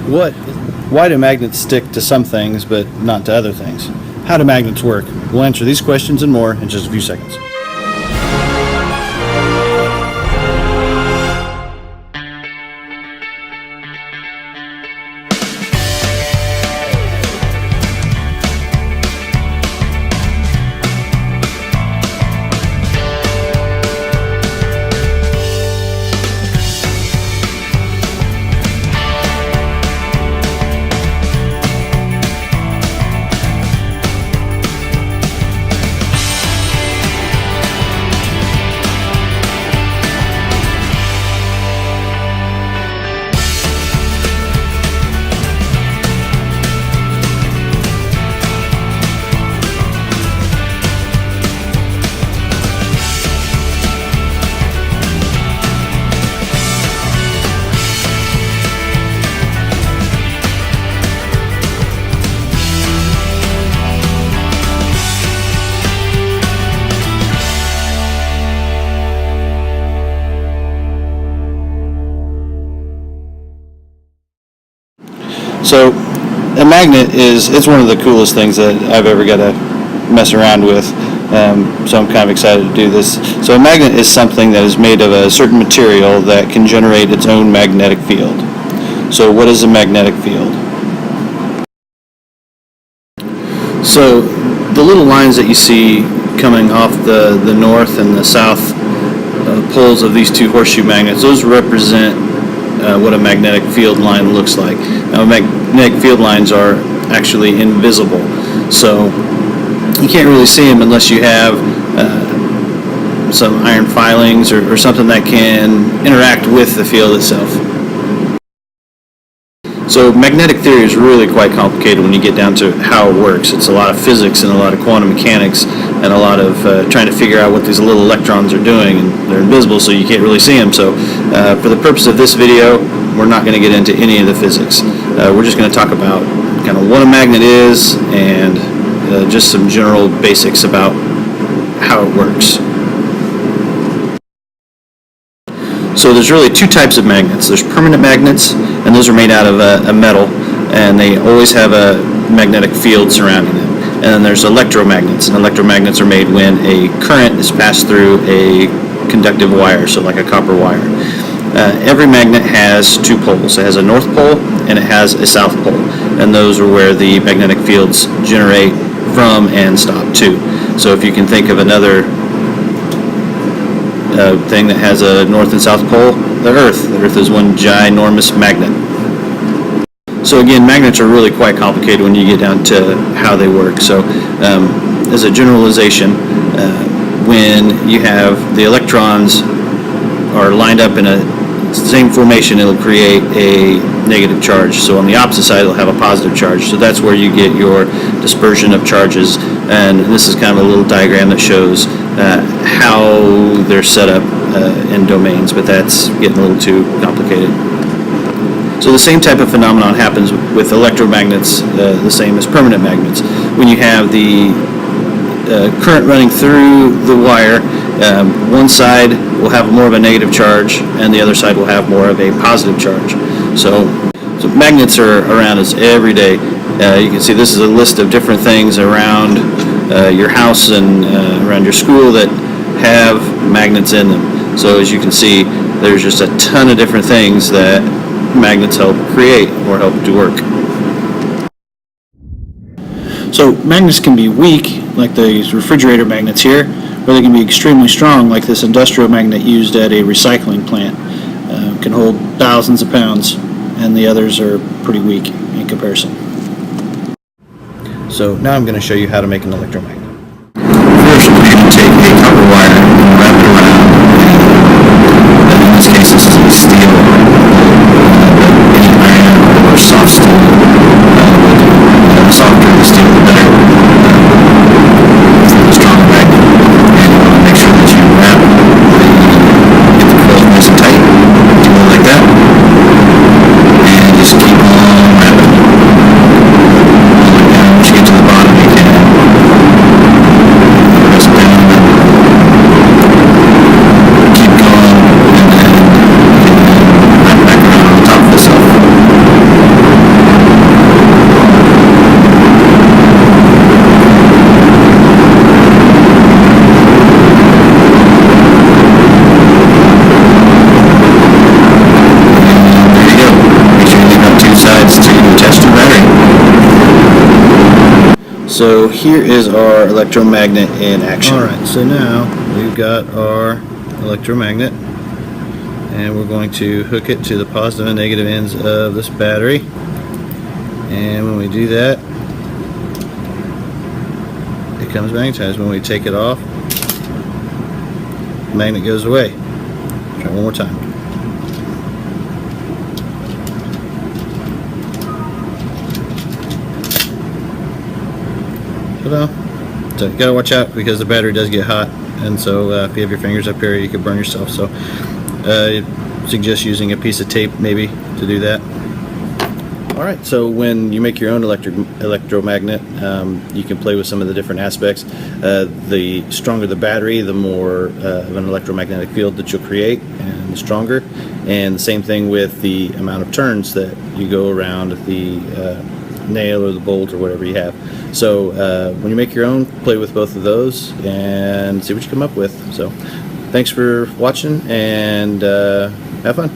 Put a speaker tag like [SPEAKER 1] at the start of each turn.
[SPEAKER 1] Why do magnets stick to some things but not to other things? How do magnets work? We'll answer these questions and more in just a few seconds. So a magnet it's one of the coolest things that I've ever got to mess around with. So I'm kind of excited to do this. So a magnet is something that is made of a certain material that can generate its own magnetic field. So what is a magnetic field? So the little lines that you see coming off the north and the south poles of these two horseshoe magnets, those represent what a magnetic field line looks like. Now, magnetic field lines are actually invisible, so you can't really see them unless you have some iron filings or something that can interact with the field itself. So magnetic theory is really quite complicated when you get down to how it works. It's a lot of physics and a lot of quantum mechanics and a lot of trying to figure out what these little electrons are doing, and they're invisible, so you can't really see them. So for the purpose of this video, we're not going to get into any of the physics. We're just going to talk about kind of what a magnet is and just some general basics about how it works. So there's really two types of magnets. There's permanent magnets, and those are made out of a metal, and they always have a magnetic field surrounding them. And then there's electromagnets, and electromagnets are made when a current is passed through a conductive wire, so like a copper wire. Every magnet has two poles. It has a north pole and it has a south pole, and those are where the magnetic fields generate from and stop to. So if you can think of another thing that has a north and south pole, the Earth is one ginormous magnet. So again, magnets are really quite complicated when you get down to how they work. So as a generalization, when you have the electrons are lined up in a same formation, it'll create a negative charge. So on the opposite side, it'll have a positive charge. So that's where you get your dispersion of charges. And this is kind of a little diagram that shows how they're set up in domains, but that's getting a little too complicated. So the same type of phenomenon happens with electromagnets, the same as permanent magnets. When you have the current running through the wire, one side will have more of a negative charge and the other side will have more of a positive charge. So magnets are around us every day. You can see this is a list of different things around your house and around your school that have magnets in them. So as you can see, there's just a ton of different things that magnets help create or help to work. So magnets can be weak, like these refrigerator magnets here, or they can be extremely strong, like this industrial magnet used at a recycling plant. Can hold thousands of pounds, and the others are pretty weak in comparison. So now I'm going to show you how to make an electromagnet.
[SPEAKER 2] First, we're going to take a copper wire and wrap it around, and in this case this is steel, any iron or soft steel, the softer the steel the better, for the strong magnet. And make sure that you wrap get the coil nice and tight, do it like that, and just keep on wrapping. Once you get to the bottom, you can press down, keep going, and then
[SPEAKER 1] So here is our electromagnet in action.
[SPEAKER 3] All right, so now we've got our electromagnet, and we're going to hook it to the positive and negative ends of this battery. And when we do that, it comes magnetized. When we take it off, the magnet goes away. Try one more time. Ta-da. So you gotta watch out because the battery does get hot, and so if you have your fingers up here, you could burn yourself. So I suggest using a piece of tape maybe to do that. All right, so when you make your own electromagnet, you can play with some of the different aspects. The stronger the battery, the more of an electromagnetic field that you'll create, and the stronger. And the same thing with the amount of turns that you go around the nail or the bolt or whatever you have. So when you make your own, play with both of those and see what you come up with. So thanks for watching, and have fun.